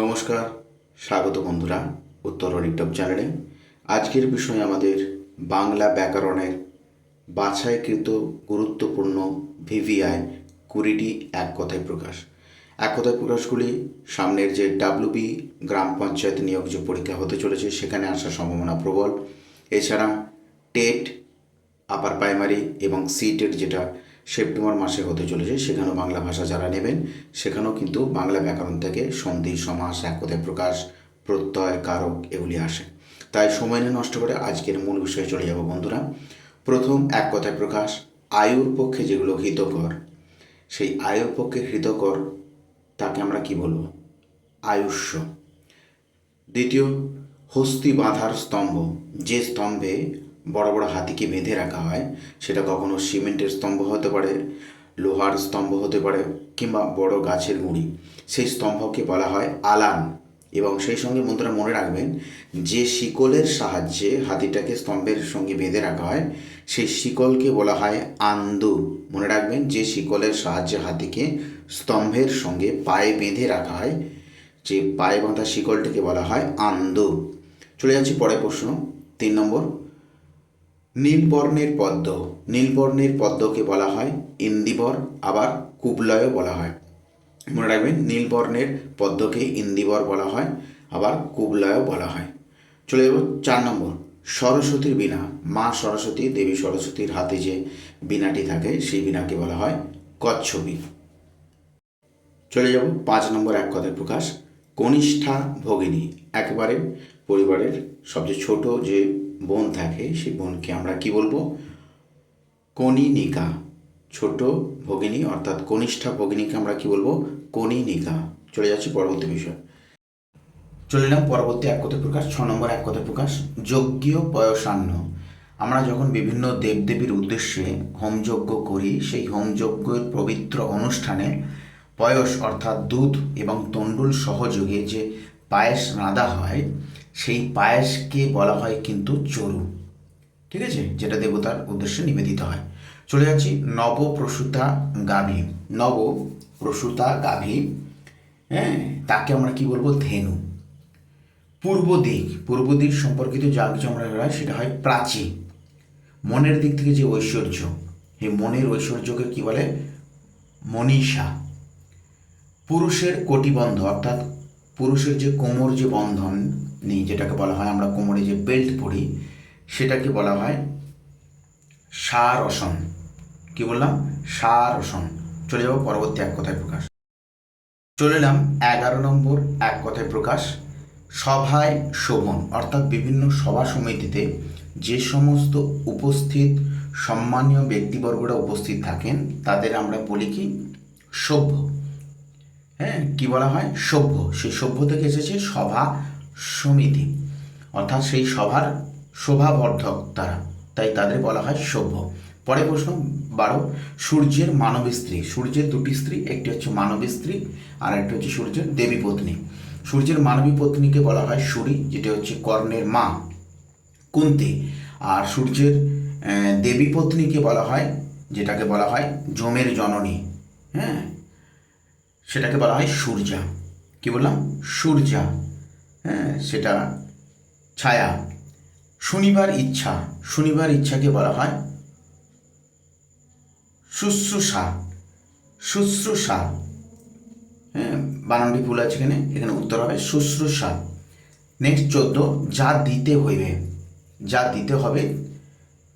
নমস্কার, স্বাগত বন্ধুরা উত্তরণ ইউটিউব চ্যানেলে। আজকের বিষয় আমাদের বাংলা ব্যাকরণের বাছাইকৃত গুরুত্বপূর্ণ ভিভিআই 20টি এক কথায় প্রকাশ। এক কথায় প্রকাশগুলি সামনের যে ডাব্লিউবি গ্রাম পঞ্চায়েত নিয়োগ যে পরীক্ষা হতে চলেছে সেখানে আসার সম্ভাবনা প্রবল। এছাড়া টেট আপার প্রাইমারি এবং সিটেট যেটা সেপ্টেম্বর মাসে হতে চলেছে সেখানেও বাংলা ভাষা যারা নেবেন সেখানেও কিন্তু বাংলা ব্যাকরণ থেকে সন্ধি, সমাস, এক কথায় প্রকাশ, প্রত্যয়, কারক এগুলি আসে। তাই সময় নিয়ে নষ্ট করে আজকের মূল বিষয়ে চলে যাব বন্ধুরা। প্রথম এক কথায় প্রকাশ, আয়ুর পক্ষে যেগুলো হিতকর, সেই আয়ুর পক্ষে হিতকর তাকে আমরা কি বলবো? আয়ুষ্য। দ্বিতীয়, হস্তি বাঁধার স্তম্ভ, যে স্তম্ভে বড় বড় হাতিকে বেঁধে রাখা হয় সেটা কখনো সিমেন্টের স্তম্ভ হতে পারে, লোহার স্তম্ভ হতে পারে, কিংবা বড় গাছের গুঁড়ি, সেই স্তম্ভকে বলা হয় আলান। এবং সেই সঙ্গে বন্ধুরা মনে রাখবেন, যে শিকলের সাহায্যে হাতিটাকে স্তম্ভের সঙ্গে বেঁধে রাখা হয় সেই শিকলকে বলা হয় আন্দু। মনে রাখবেন, যে শিকলের সাহায্যে হাতিকে স্তম্ভের সঙ্গে পায়ে বেঁধে রাখা হয়, যে পায়ে বাঁধা শিকলটিকে বলা হয় আন্দু। চলে যাচ্ছি পরের প্রশ্ন, 3 নম্বর। নীলবর্ণের পদ্ম, নীলবর্ণের পদ্মকে বলা হয় ইন্দিবর, আবার কুবলয়ও বলা হয়। মনে রাখবেন, নীলবর্ণের পদ্মকে ইন্দিবর বলা হয়, আবার কুবলয়ও বলা হয়। চলে যাব 4 নম্বর। সরস্বতীর বীণা, মা সরস্বতী, দেবী সরস্বতীর হাতে যে বীণাটি থাকে সেই বীণাকে বলা হয় কচ্ছপী। চলে যাব 5 নম্বর এক কথায় প্রকাশ, কনিষ্ঠা ভগিনী, একেবারে পরিবারের সবচেয়ে ছোট যে বোন থাকে সেই বোনকে আমরা কি বলবো? কনিনিকা। ছোট ভগিনী অর্থাৎ কনিষ্ঠা ভগিনীকে আমরা কি বলবো? কনিনিকা। চলে যাচ্ছি পরবর্তী বিষয়। চলে এলাম পরবর্তী এক কথায় প্রকাশ, 6 নম্বর এক কথায় প্রকাশ, যজ্ঞ পয়সান্ন। আমরা যখন বিভিন্ন দেবদেবীর উদ্দেশ্যে হোমযজ্ঞ করি সেই হোমযজ্ঞের পবিত্র অনুষ্ঠানে পয়স অর্থাৎ দুধ এবং তণ্ডুল সহযোগে যে পায়েস রাঁধা হয় সেই পায়েসকে বলা হয় কিন্তু চরু। ঠিক আছে, যেটা দেবতার উদ্দেশ্যে নিবেদিত হয়। চলে যাচ্ছি নবপ্রসূতা গাভী, নবপ্রসূতা গাভী, হ্যাঁ, তাকে আমরা কি বলবো? ধেনু। পূর্ব দিক, পূর্ব দিক সম্পর্কিত যা কিছু আমরা হয় সেটা হয় প্রাচী। মনের দিক থেকে যে ঐশ্বর্য, এই মনের ঐশ্বর্যকে কি বলে? মনীষা। পুরুষের কটিবন্ধ অর্থাৎ পুরুষের যে কোমর যে বন্ধন নেই, যেটাকে বলা হয় আমরা কোমরে যে বেল্ট পরি সেটাকে বলা হয় সারসন। কি বললাম? সারসন। চলে যাব পরবর্তী এক কথায় প্রকাশ। চলে এলাম 11 নম্বর এক কথায় প্রকাশ, সভায় শোভন, অর্থাৎ বিভিন্ন সভা সমিতিতে যে সমস্ত উপস্থিত সম্মানীয় ব্যক্তিবর্গরা উপস্থিত থাকেন তাদের আমরা বলি কি? সভ্য। হ্যাঁ, কি বলা হয়? সভ্য। সেই সভ্য থেকে এসেছে সভা সমিতি, অর্থাৎ সেই সভার শোভাবর্ধক তারা, তাই তাদের বলা হয় সভ্য। পরের প্রশ্ন 12, সূর্যের মানবী স্ত্রী। সূর্যের দুটি স্ত্রী, একটি হচ্ছে মানবী স্ত্রী আর একটি হচ্ছে সূর্যের দেবী পত্নী। সূর্যের মানবী পত্নীকে বলা হয় সূরী, যেটা হচ্ছে কর্ণের মা কুন্তী। আর সূর্যের দেবী পত্নীকে বলা হয়, যেটাকে বলা হয় যমের জননী, হ্যাঁ, সেটাকে বলা হয় সূর্যা। কি বললাম? সূর্যা। হ্যাঁ, সেটা ছায়া। শুনিবার ইচ্ছা, শুনিবার ইচ্ছাকে বলা হয় শুশ্রূষা। শুশ্রূষা, হ্যাঁ, বানানটি ভুল আছে এখানে, এখানে উত্তর হবে শুশ্রূষা। নেক্সট 14, যা দিতে হইবে, যা দিতে হবে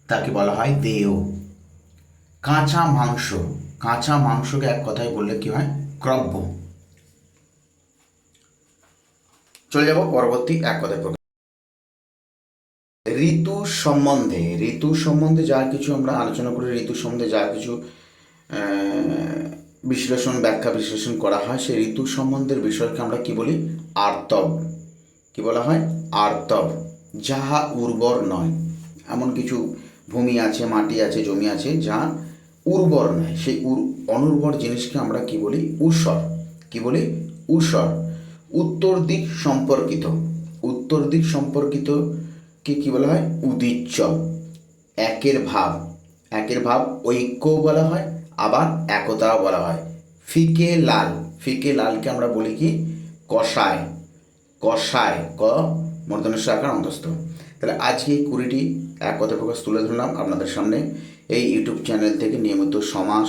তাকে বলা হয় দেয়। কাঁচা মাংস, কাঁচা মাংসকে এক কথায় বললে কি হয়? ক্রব্য। চলে যাব পরবর্তী এক কথায় প্রকাশ, ঋতু সম্বন্ধে। ঋতু সম্বন্ধে যা কিছু আমরা আলোচনা করি, ঋতু সম্বন্ধে যা কিছু বিশ্লেষণ, ব্যাখ্যা বিশ্লেষণ করা হয় সেই ঋতু সম্বন্ধের বিষয়কে আমরা কি বলি? আর্তব। কি বলা হয়? আর্তব। যাহা উর্বর নয়, এমন কিছু ভূমি আছে, মাটি আছে, জমি আছে যা উর্বর নয়, সেই অনুর্বর জিনিসকে আমরা কি বলি? ঊষর। কি বলি? ঊষর। উত্তর দিক সম্পর্কিত, উত্তর দিক সম্পর্কিত কে কি বলা হয়? উদিচ্য। একের ভাব, একের ভাব ঐক্যও বলা হয়, আবার একতাও বলা হয়। ফিকে লাল, ফিকে লালকে আমরা বলি কি? কষায়, কষায়, ক মূর্ধন্য ষ আকার অন্তস্থ। তাহলে আজকে এই 20টি এক কথায় প্রকাশ তুলে ধরলাম আপনাদের সামনে এই ইউটিউব চ্যানেল থেকে। নিয়মিত সমাস,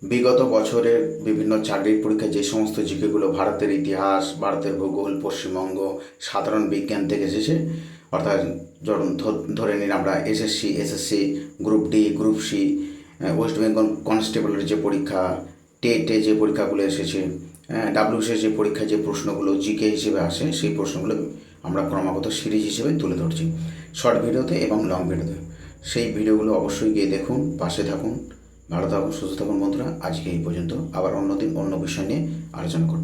বিগত বছরের বিভিন্ন চাকরির পরীক্ষায় যে সমস্ত জিকেগুলো ভারতের ইতিহাস, ভারতের ভূগোল, পশ্চিমবঙ্গ, সাধারণ বিজ্ঞান থেকে এসেছে, অর্থাৎ ধরে নিন আমরা SSC, group D, group C, West Bengal কনস্টেবলের যে পরীক্ষা, টেটে যে পরীক্ষাগুলো এসেছে, ডাব্লিউসি যে পরীক্ষায় যে প্রশ্নগুলো জিকে হিসেবে আসে, সেই প্রশ্নগুলো আমরা ক্রমাগত সিরিজ হিসেবে তুলে ধরছি শর্ট ভিডিওতে এবং লং ভিডিওতে। সেই ভিডিওগুলো অবশ্যই গিয়ে দেখুন, পাশে থাকুন। ভালো থাকুন, সুস্থ থাকুন বন্ধুরা। আজকে এই পর্যন্ত, আবার অন্য দিন অন্য বিষয় নিয়ে আলোচনা করব।